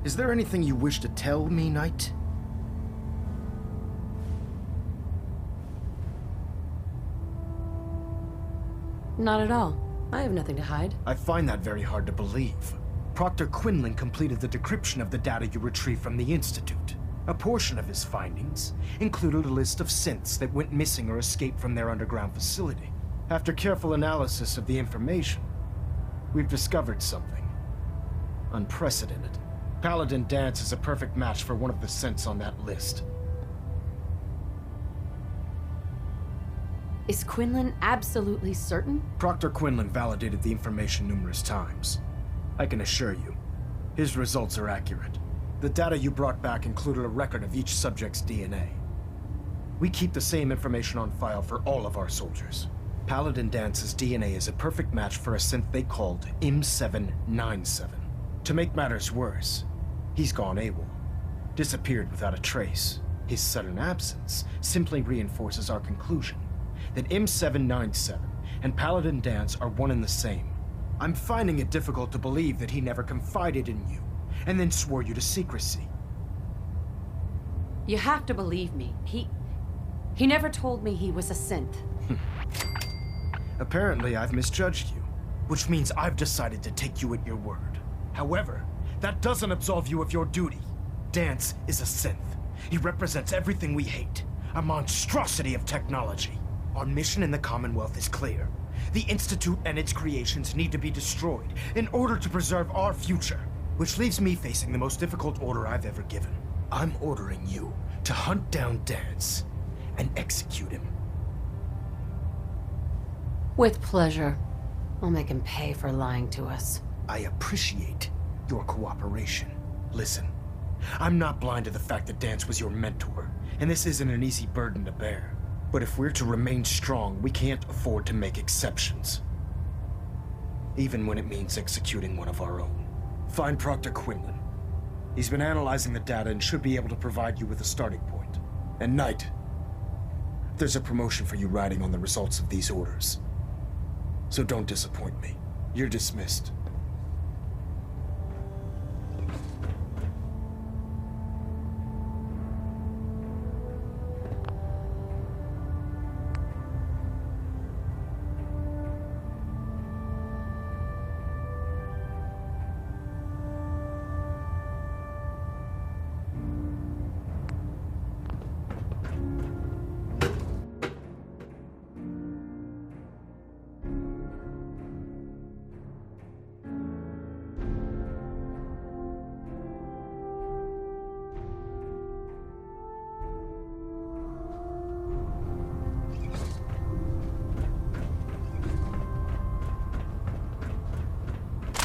Is there anything you wish to tell me, Knight? Not at all. I have nothing to hide. I find that very hard to believe. Proctor Quinlan completed the decryption of the data you retrieved from the Institute. A portion of his findings included a list of synths that went missing or escaped from their underground facility. After careful analysis of the information, we've discovered something unprecedented. Paladin Danse is a perfect match for one of the synths on that list. Is Quinlan absolutely certain? Proctor Quinlan validated the information numerous times. I can assure you, his results are accurate. The data you brought back included a record of each subject's DNA. We keep the same information on file for all of our soldiers. Paladin Danse's DNA is a perfect match for a synth they called M797. To make matters worse, he's gone AWOL, disappeared without a trace. His sudden absence simply reinforces our conclusion that M797 and Paladin Danse are one and the same. I'm finding it difficult to believe that he never confided in you, and then swore you to secrecy. You have to believe me. He never told me he was a synth. Apparently, I've misjudged you, which means I've decided to take you at your word. However, that doesn't absolve you of your duty. Danse is a synth. He represents everything we hate, a monstrosity of technology. Our mission in the Commonwealth is clear. The Institute and its creations need to be destroyed in order to preserve our future, which leaves me facing the most difficult order I've ever given. I'm ordering you to hunt down Danse and execute him. With pleasure. I'll make him pay for lying to us. I appreciate your cooperation. Listen, I'm not blind to the fact that Danse was your mentor, and this isn't an easy burden to bear. But if we're to remain strong, we can't afford to make exceptions. Even when it means executing one of our own. Find Proctor Quinlan. He's been analyzing the data and should be able to provide you with a starting point. And Knight, there's a promotion for you riding on the results of these orders. So don't disappoint me. You're dismissed.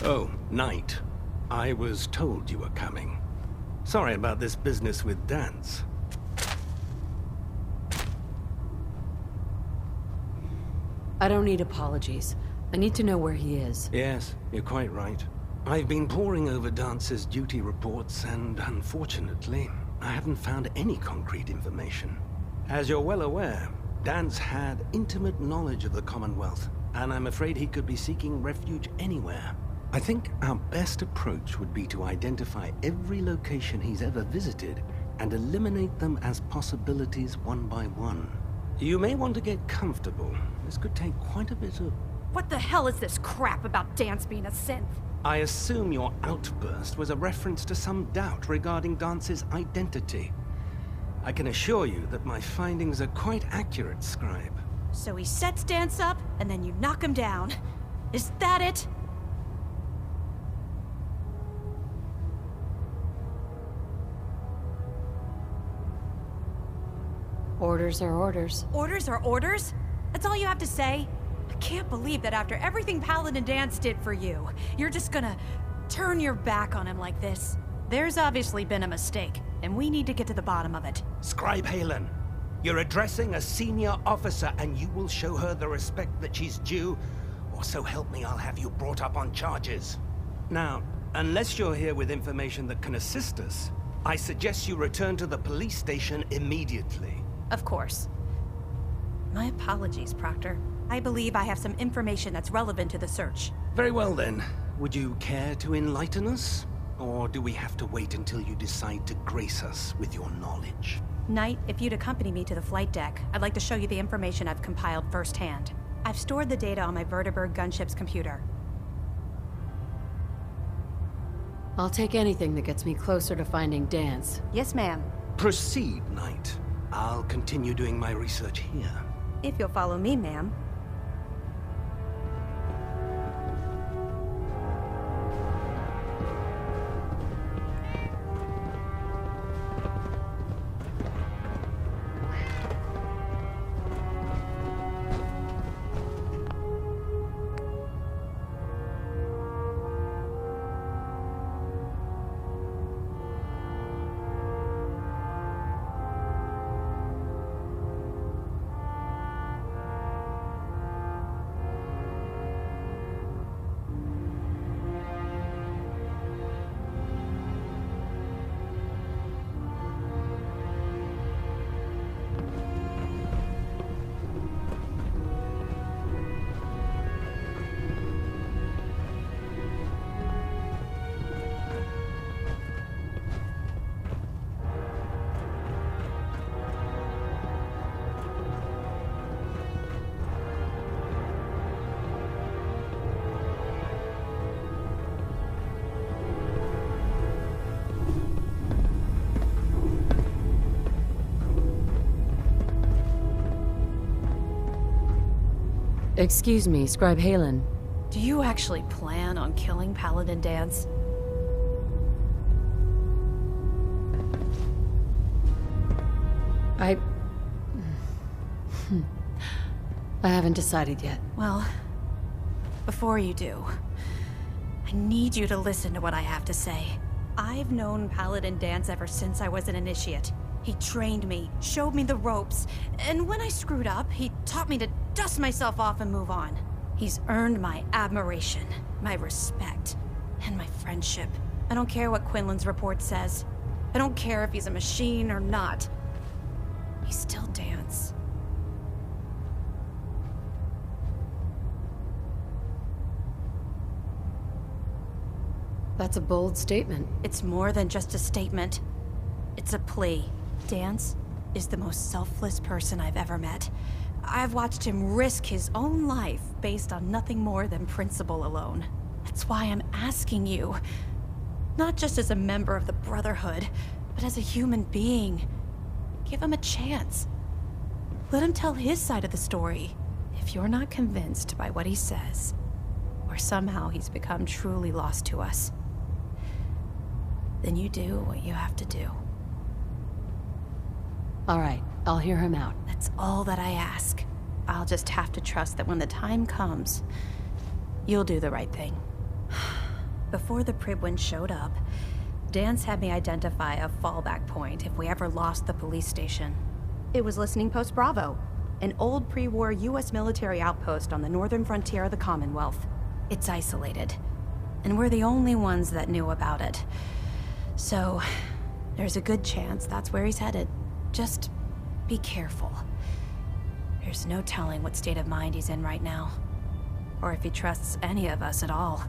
Oh, Knight. I was told you were coming. Sorry about this business with Danse. I don't need apologies. I need to know where he is. Yes, you're quite right. I've been poring over Dance's duty reports, and unfortunately, I haven't found any concrete information. As you're well aware, Danse had intimate knowledge of the Commonwealth, and I'm afraid he could be seeking refuge anywhere. I think our best approach would be to identify every location he's ever visited and eliminate them as possibilities one by one. You may want to get comfortable. This could take quite a bit of... What the hell is this crap about Danse being a synth? I assume your outburst was a reference to some doubt regarding Dance's identity. I can assure you that my findings are quite accurate, Scribe. So he sets Danse up, and then you knock him down. Is that it? Orders are orders. Orders are orders? That's all you have to say? I can't believe that after everything Paladin Danse did for you, you're just gonna turn your back on him like this. There's obviously been a mistake, and we need to get to the bottom of it. Scribe Haylen, you're addressing a senior officer, and you will show her the respect that she's due, or so help me, I'll have you brought up on charges. Now, unless you're here with information that can assist us, I suggest you return to the police station immediately. Of course. My apologies, Proctor. I believe I have some information that's relevant to the search. Very well then. Would you care to enlighten us? Or do we have to wait until you decide to grace us with your knowledge? Knight, if you'd accompany me to the flight deck, I'd like to show you the information I've compiled firsthand. I've stored the data on my Vertibird gunship's computer. I'll take anything that gets me closer to finding Dance. Yes, ma'am. Proceed, Knight. I'll continue doing my research here. If you'll follow me, ma'am. Excuse me, Scribe Halen. Do you actually plan on killing Paladin Dance? I haven't decided yet. Well, before you do, I need you to listen to what I have to say. I've known Paladin Dance ever since I was an initiate. He trained me, showed me the ropes, and when I screwed up, he taught me to dust myself off and move on. He's earned my admiration, my respect, and my friendship. I don't care what Quinlan's report says. I don't care if he's a machine or not. He's still Dance. That's a bold statement. It's more than just a statement. It's a plea. Dance is the most selfless person I've ever met. I've watched him risk his own life based on nothing more than principle alone. That's why I'm asking you. Not just as a member of the Brotherhood, but as a human being. Give him a chance. Let him tell his side of the story. If you're not convinced by what he says, or somehow he's become truly lost to us, then you do what you have to do. All right, I'll hear him out. That's all that I ask. I'll just have to trust that when the time comes, you'll do the right thing. Before the Pribwin showed up, Dance had me identify a fallback point if we ever lost the police station. It was Listening Post Bravo, an old pre-war US military outpost on the northern frontier of the Commonwealth. It's isolated, and we're the only ones that knew about it. So, there's a good chance that's where he's headed. Just be careful. There's no telling what state of mind he's in right now, or if he trusts any of us at all.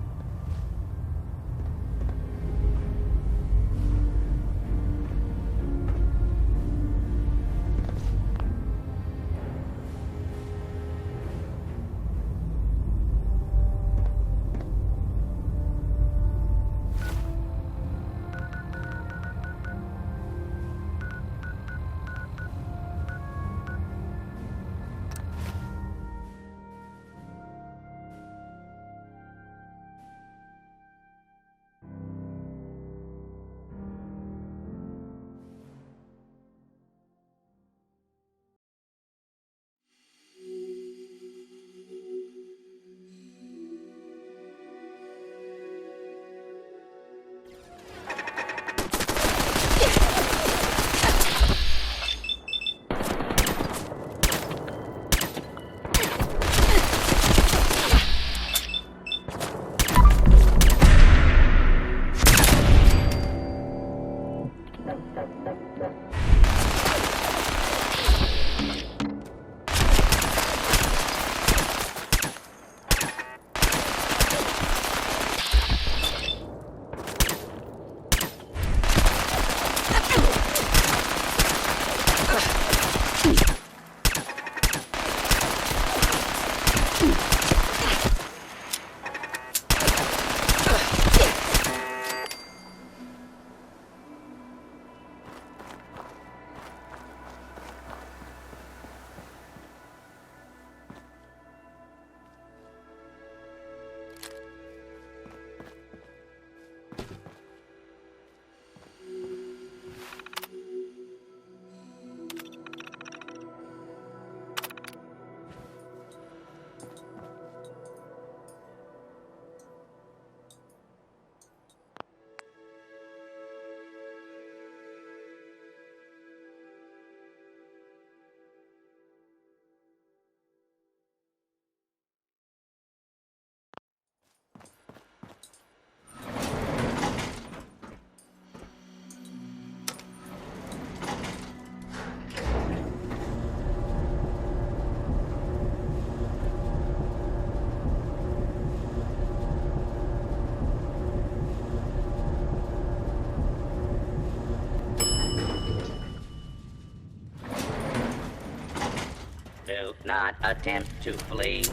not attempt to flee.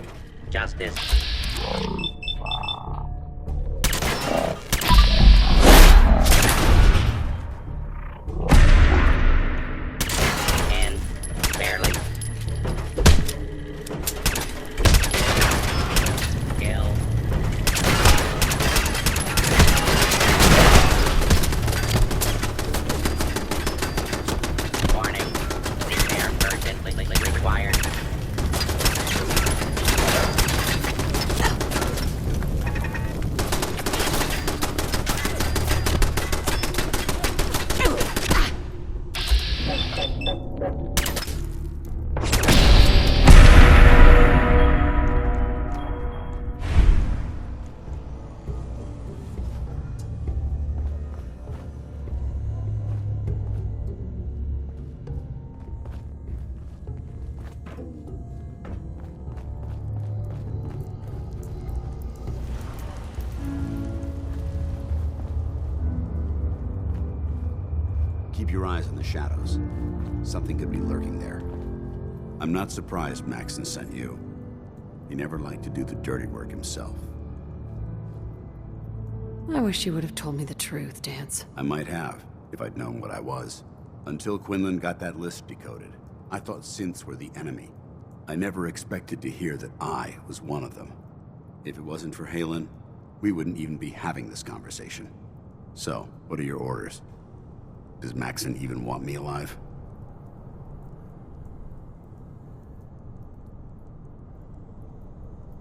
Justice. And barely. Kill. Warning. Repair urgently required. Keep your eyes on the shadows. Something could be lurking there. I'm not surprised Maxson sent you. He never liked to do the dirty work himself. I wish you would have told me the truth, Danse. I might have, if I'd known what I was. Until Quinlan got that list decoded, I thought synths were the enemy. I never expected to hear that I was one of them. If it wasn't for Haylen, we wouldn't even be having this conversation. So, what are your orders? Does Maxson even want me alive?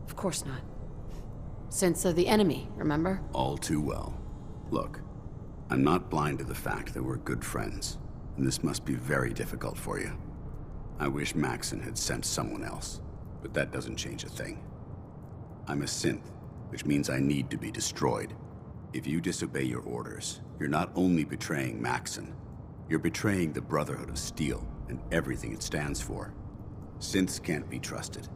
Of course not. Synths are the enemy, remember? All too well. Look, I'm not blind to the fact that we're good friends, and this must be very difficult for you. I wish Maxson had sent someone else, but that doesn't change a thing. I'm a synth, which means I need to be destroyed. If you disobey your orders, you're not only betraying Maxson, you're betraying the Brotherhood of Steel and everything it stands for. Synths can't be trusted.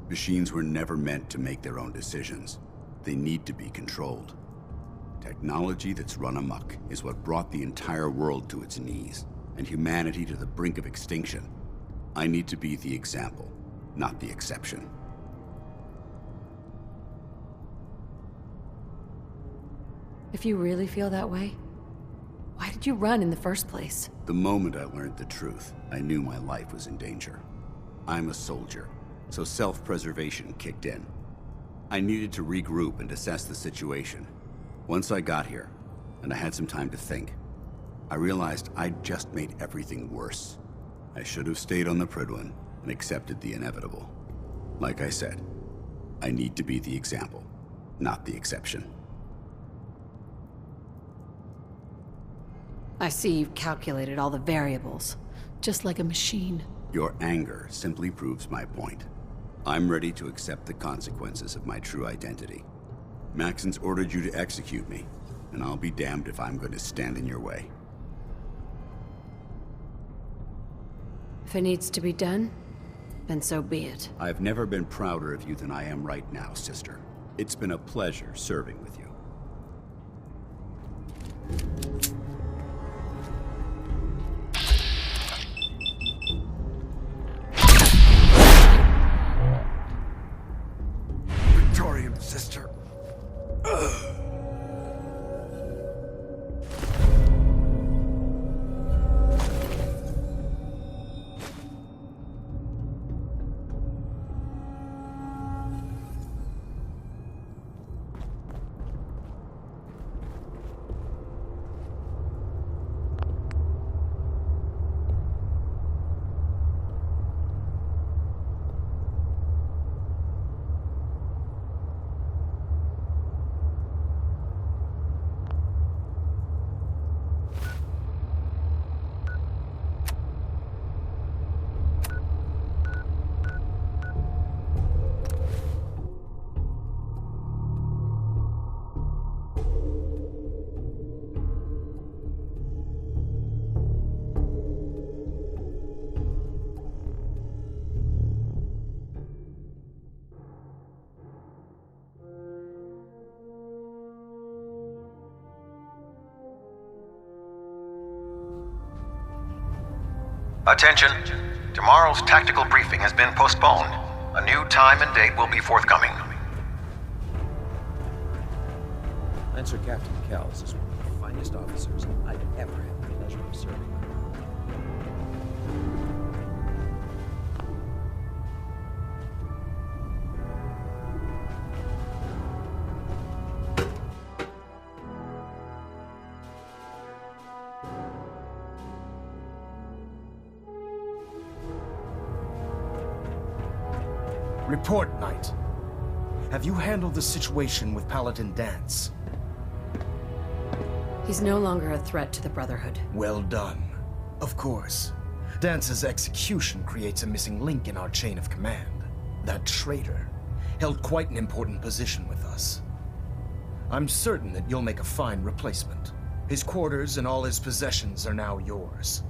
Machines were never meant to make their own decisions. They need to be controlled. Technology that's run amok is what brought the entire world to its knees, and humanity to the brink of extinction. I need to be the example, not the exception. If you really feel that way, why did you run in the first place? The moment I learned the truth, I knew my life was in danger. I'm a soldier, so self-preservation kicked in. I needed to regroup and assess the situation. Once I got here, and I had some time to think, I realized I'd just made everything worse. I should have stayed on the Prydwen and accepted the inevitable. Like I said, I need to be the example, not the exception. I see you've calculated all the variables, just like a machine. Your anger simply proves my point. I'm ready to accept the consequences of my true identity. Maxson's ordered you to execute me, and I'll be damned if I'm going to stand in your way. If it needs to be done, then so be it. I've never been prouder of you than I am right now, sister. It's been a pleasure serving with you. Victorian sister. Attention! Tomorrow's tactical briefing has been postponed. A new time and date will be forthcoming. Lancer Captain Kells is one of the finest officers I've ever had the pleasure of serving. Report, Knight. Have you handled the situation with Paladin Danse? He's no longer a threat to the Brotherhood. Well done. Of course. Dance's execution creates a missing link in our chain of command. That traitor held quite an important position with us. I'm certain that you'll make a fine replacement. His quarters and all his possessions are now yours,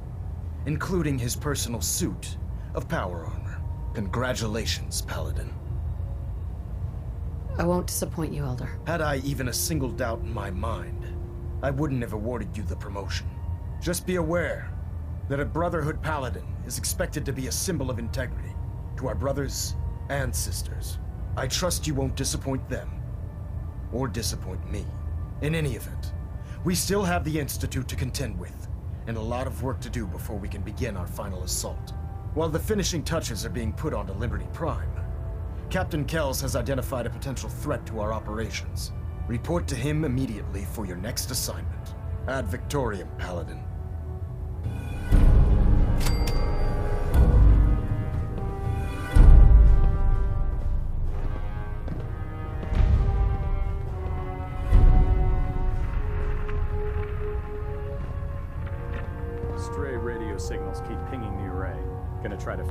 including his personal suit of power armor. Congratulations, Paladin. I won't disappoint you, Elder. Had I even a single doubt in my mind, I wouldn't have awarded you the promotion. Just be aware that a Brotherhood Paladin is expected to be a symbol of integrity to our brothers and sisters. I trust you won't disappoint them, or disappoint me. In any event, we still have the Institute to contend with, and a lot of work to do before we can begin our final assault. While the finishing touches are being put onto Liberty Prime, Captain Kells has identified a potential threat to our operations. Report to him immediately for your next assignment. Ad Victoriam, Paladin. Stray radio signals keep pinging the array. Gonna try to...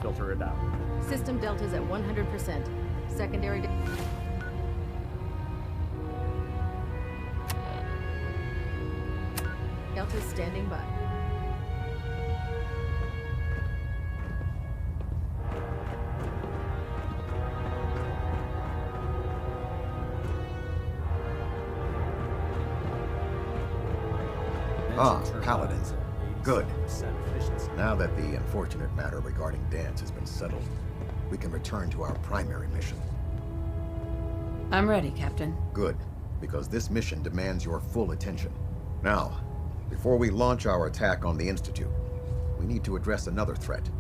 filter it out. System Delta's at 100%. Secondary... Delta's standing by. Paladin. Good. Now that the unfortunate matter regarding Danse has been settled, we can return to our primary mission. I'm ready, Captain. Good, because this mission demands your full attention. Now, before we launch our attack on the Institute, we need to address another threat,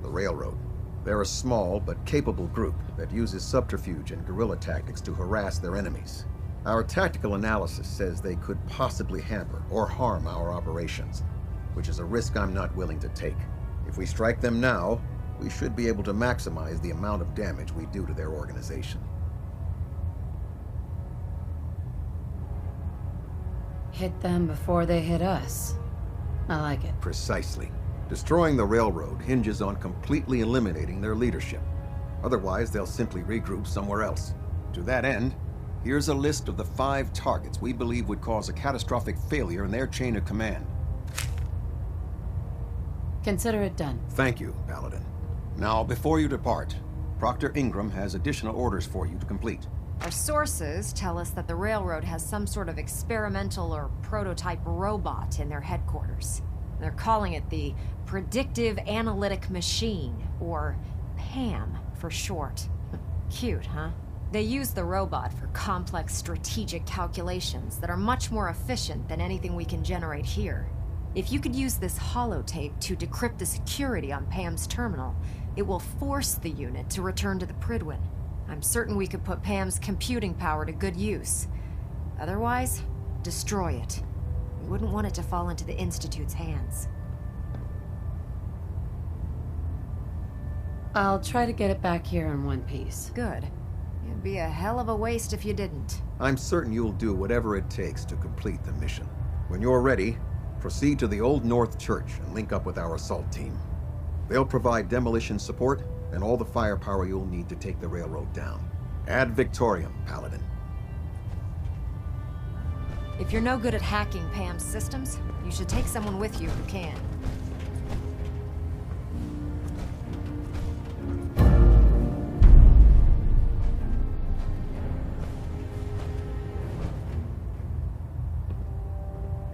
the Railroad. They're a small but capable group that uses subterfuge and guerrilla tactics to harass their enemies. Our tactical analysis says they could possibly hamper or harm our operations, which is a risk I'm not willing to take. If we strike them now, we should be able to maximize the amount of damage we do to their organization. Hit them before they hit us. I like it. Precisely. Destroying the Railroad hinges on completely eliminating their leadership. Otherwise, they'll simply regroup somewhere else. To that end, here's a list of the 5 targets we believe would cause a catastrophic failure in their chain of command. Consider it done. Thank you, Paladin. Now, before you depart, Proctor Ingram has additional orders for you to complete. Our sources tell us that the Railroad has some sort of experimental or prototype robot in their headquarters. They're calling it the Predictive Analytic Machine, or PAM for short. Cute, huh? They use the robot for complex strategic calculations that are much more efficient than anything we can generate here. If you could use this holotape to decrypt the security on PAM's terminal, it will force the unit to return to the Prydwen. I'm certain we could put PAM's computing power to good use. Otherwise, destroy it. We wouldn't want it to fall into the Institute's hands. I'll try to get it back here in one piece. Good. It'd be a hell of a waste if you didn't. I'm certain you'll do whatever it takes to complete the mission. When you're ready, proceed to the Old North Church and link up with our assault team. They'll provide demolition support and all the firepower you'll need to take the railroad down. Ad Victoriam, Paladin. If you're no good at hacking PAM's systems, you should take someone with you who can.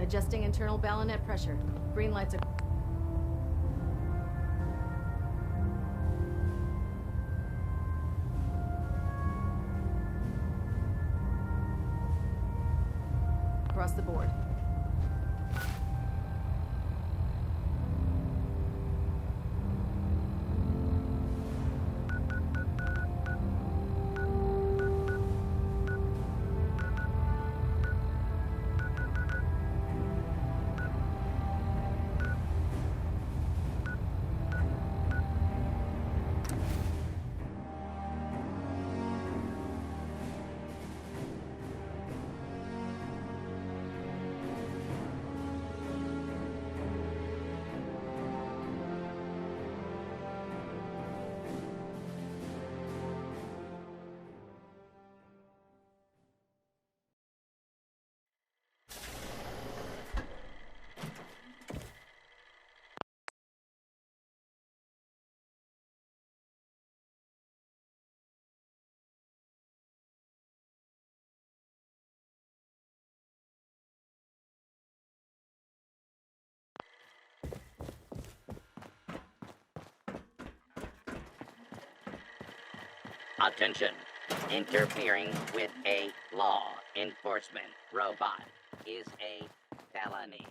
Adjusting internal ballonet pressure. Green lights are... across the board. Attention. Interfering with a law enforcement robot is a felony.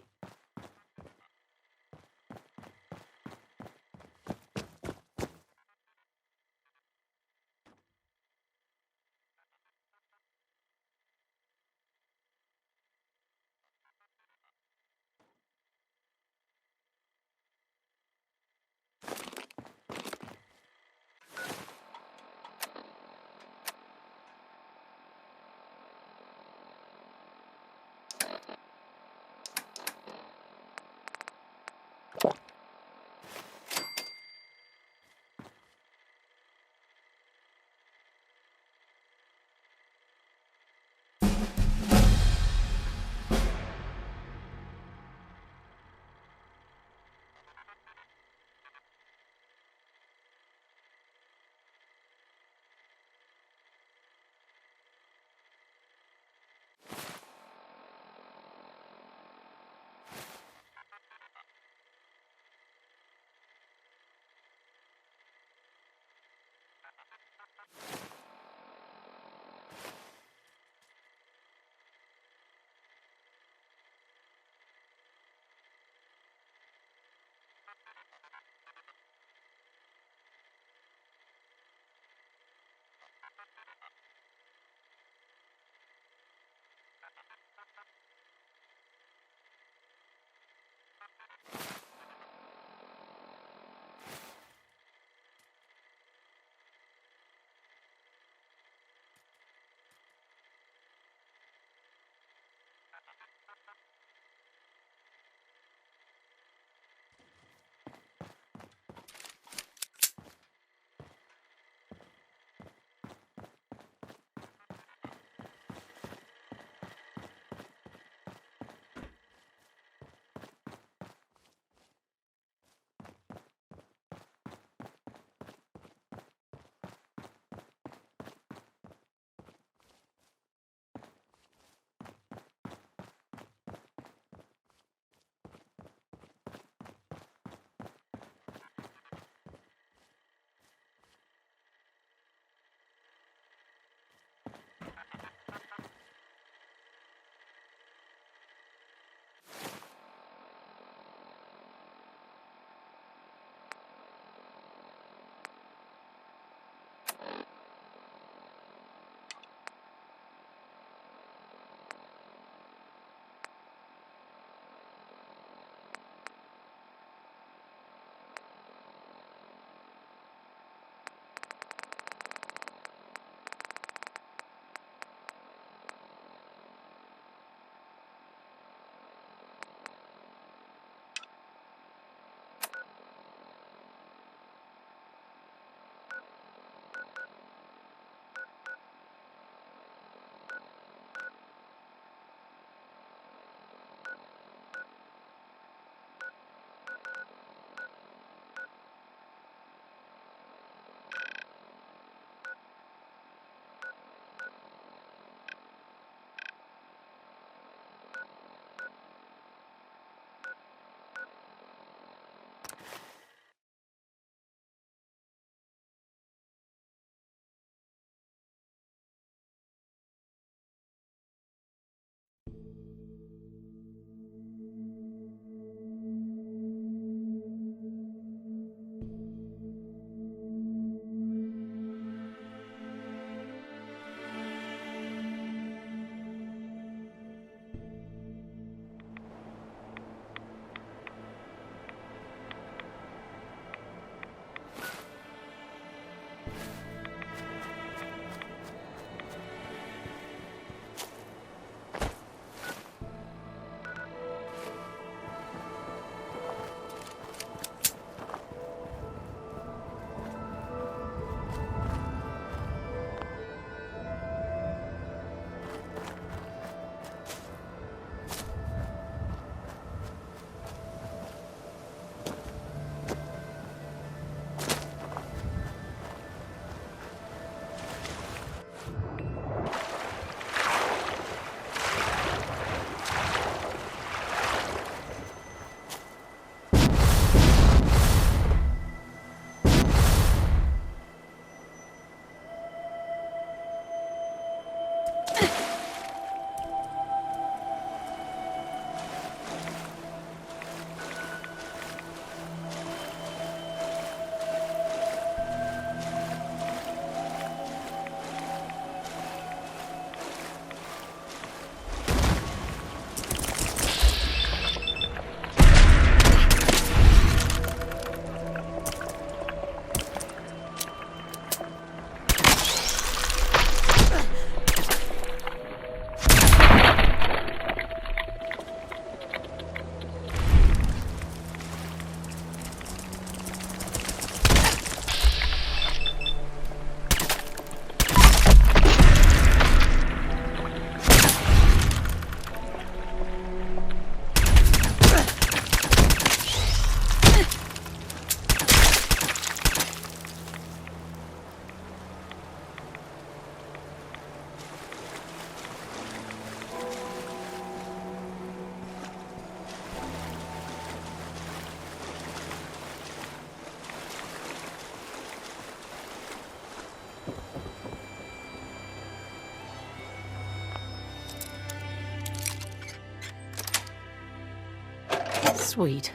Sweet.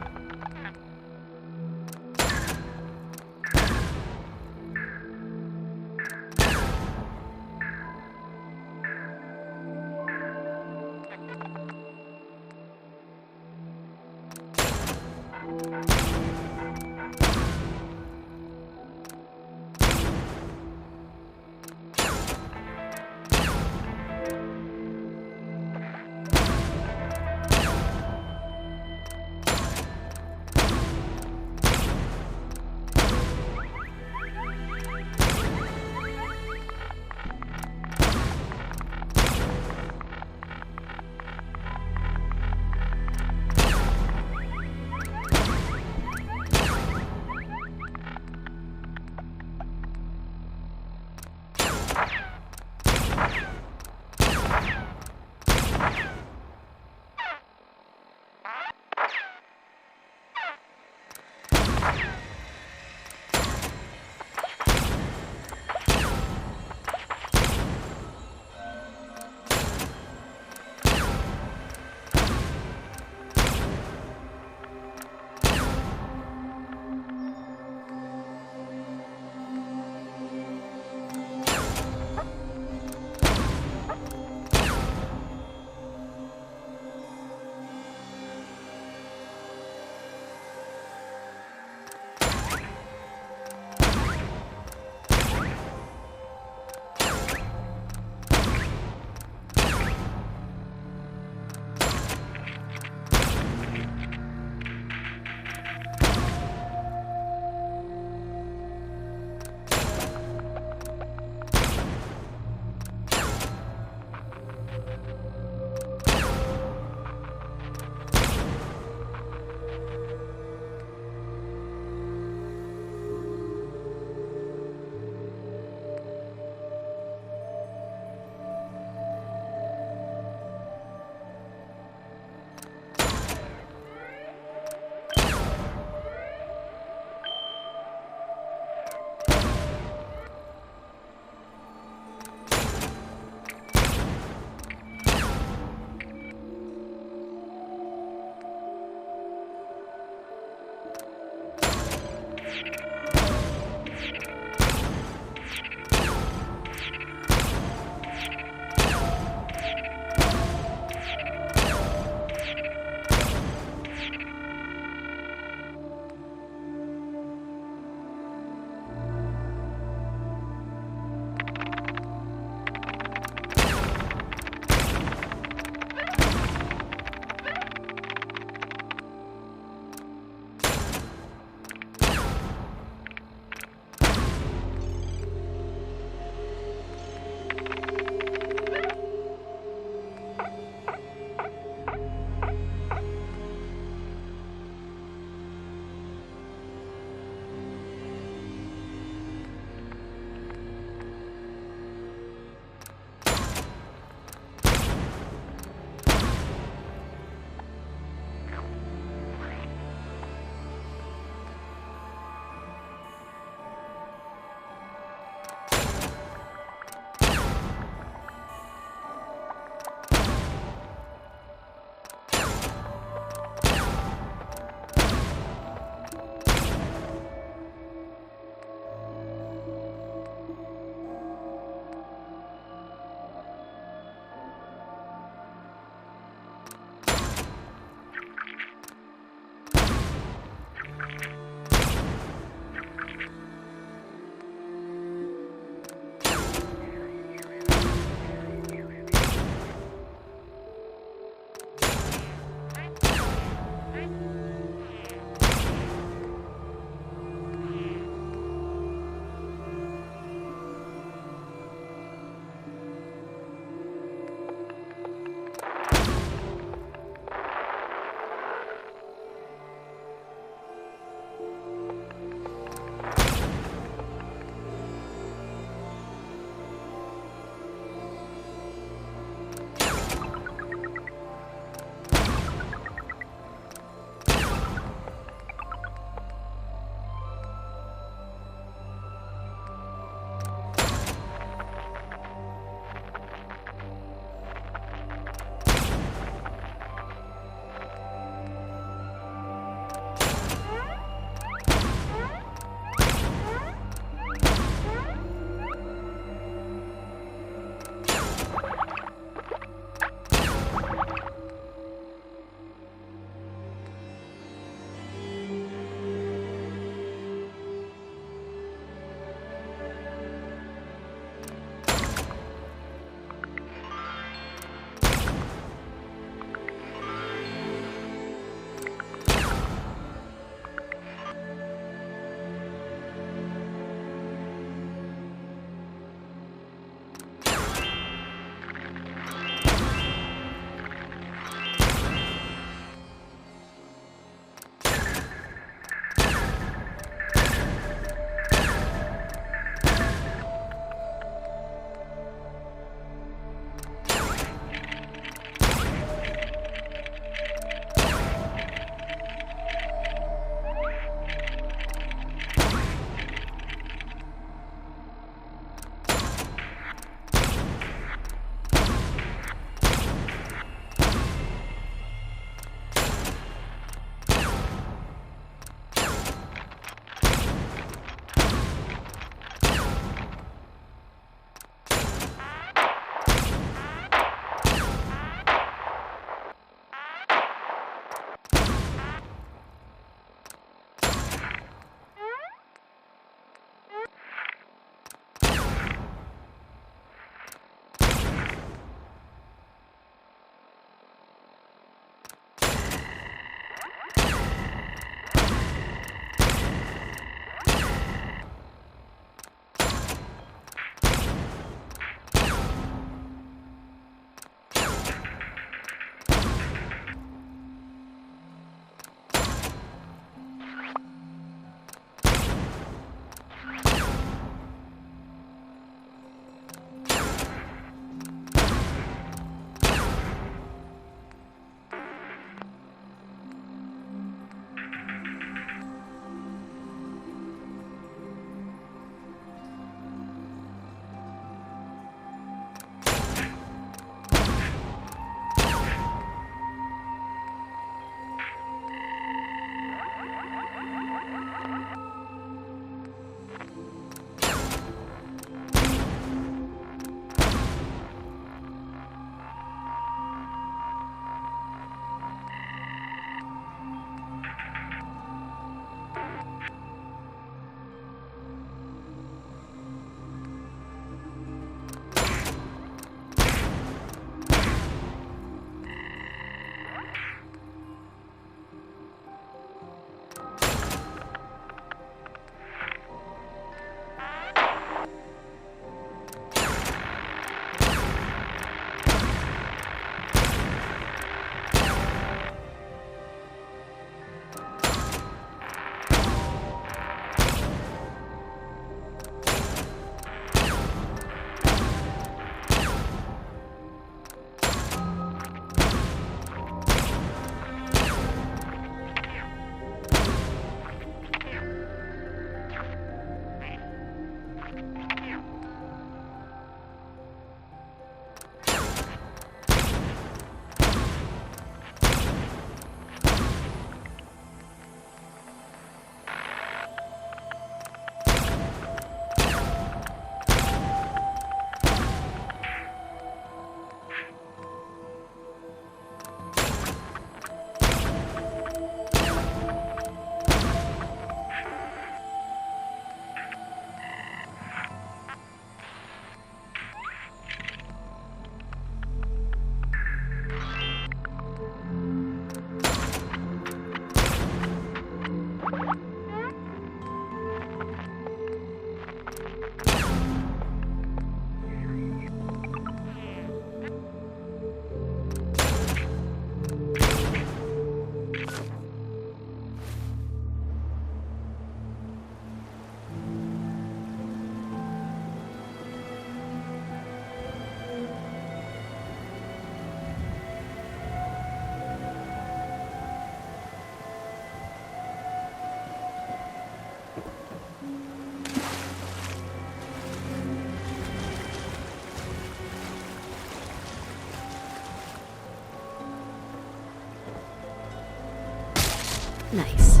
Nice.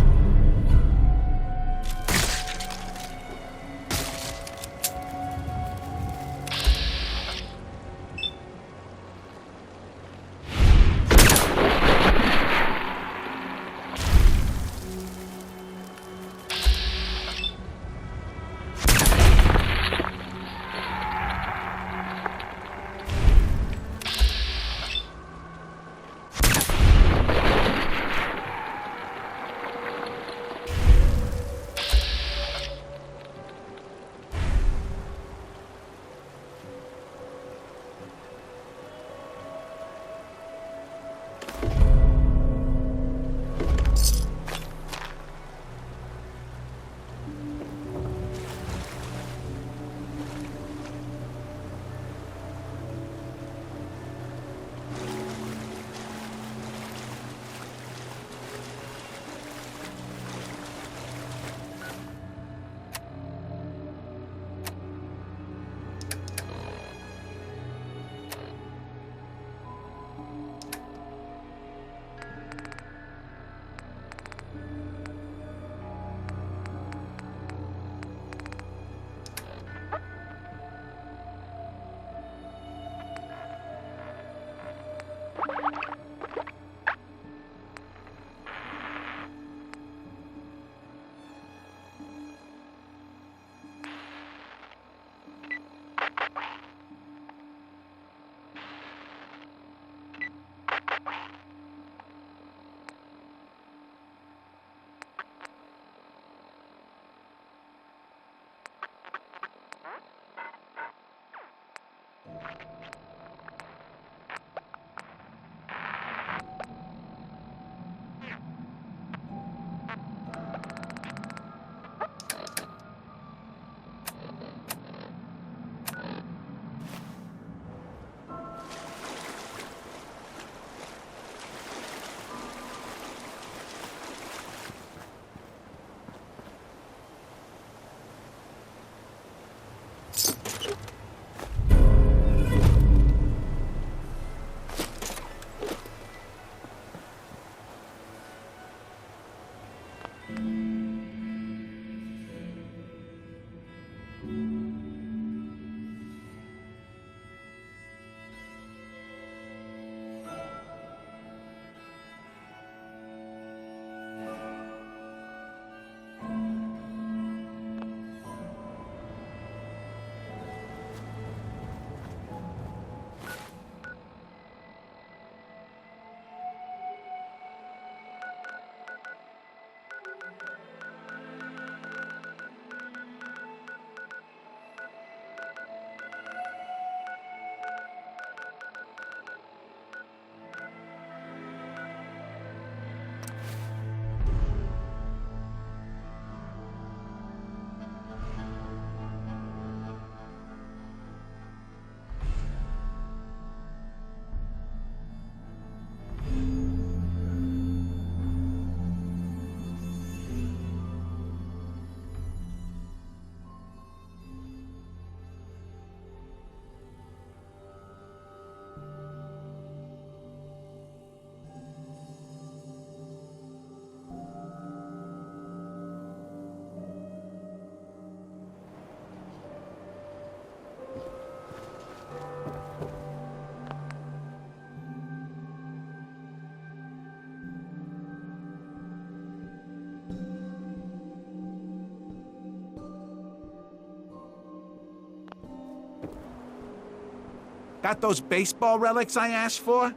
Got those baseball relics I asked for?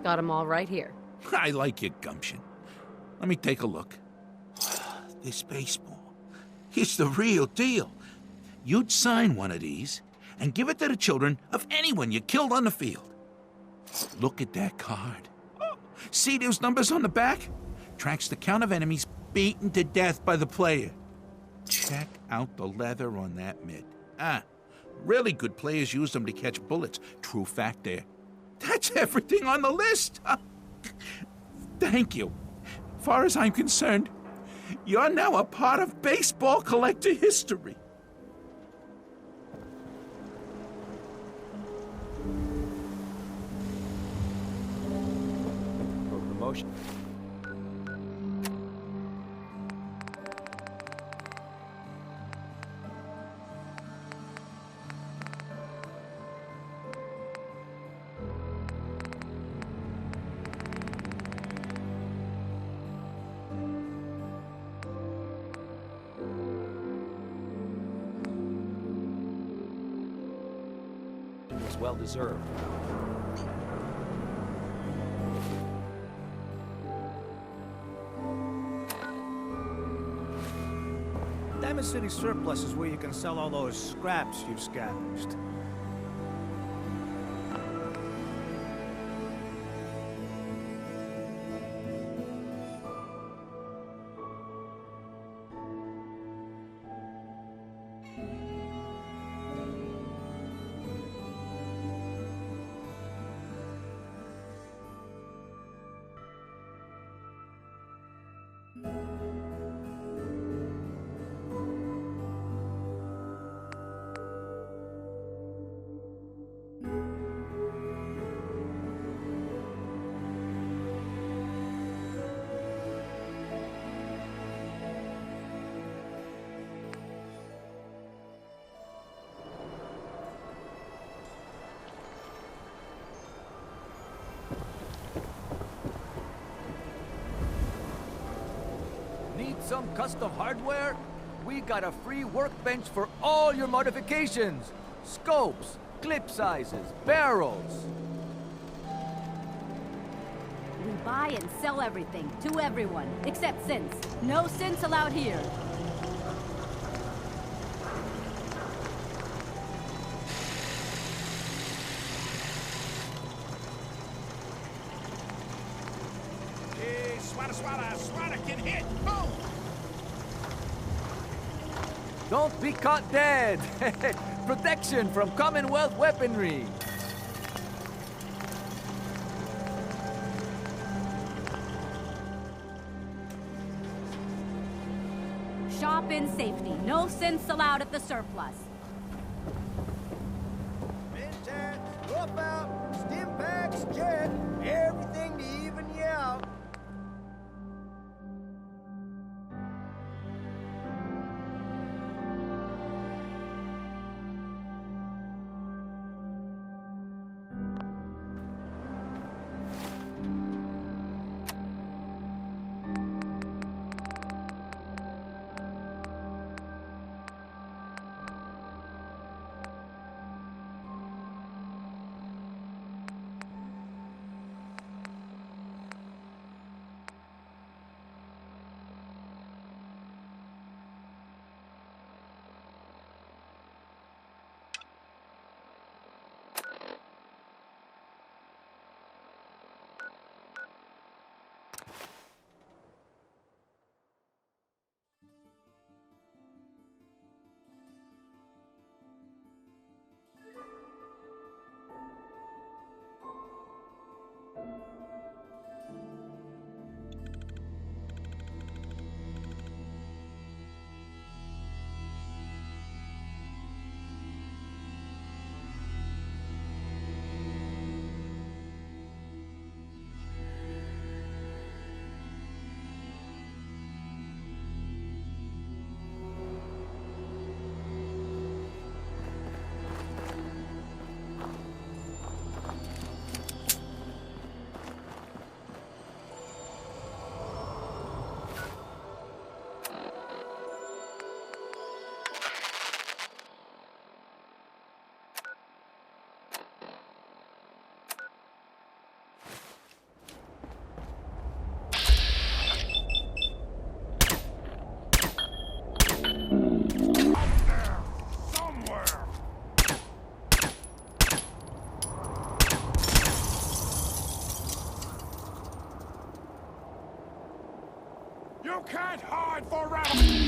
Got them all right here. I like your gumption. Let me take a look. This baseball, it's the real deal. You'd sign one of these and give it to the children of anyone you killed on the field. Look at that card. See those numbers on the back? Tracks the count of enemies beaten to death by the player. Check out the leather on that mitt. Really good players use them to catch bullets. True fact there. That's everything on the list. Thank you. Far as I'm concerned, you're now a part of baseball collector history. For promotion. well deserved. Diamond City Surplus is where you can sell all those scraps you've scavenged. Some custom hardware? We got a free workbench for all your modifications. Scopes, clip sizes, barrels. We buy and sell everything to everyone, except synths. No synths allowed here. Hey, Swada can hit. Boom! Don't be caught dead! Protection from Commonwealth weaponry! Shop in safety. No synths allowed at the surplus. Mentats, swap out, stim packs, jet, everything to even you out. You can't hide forever!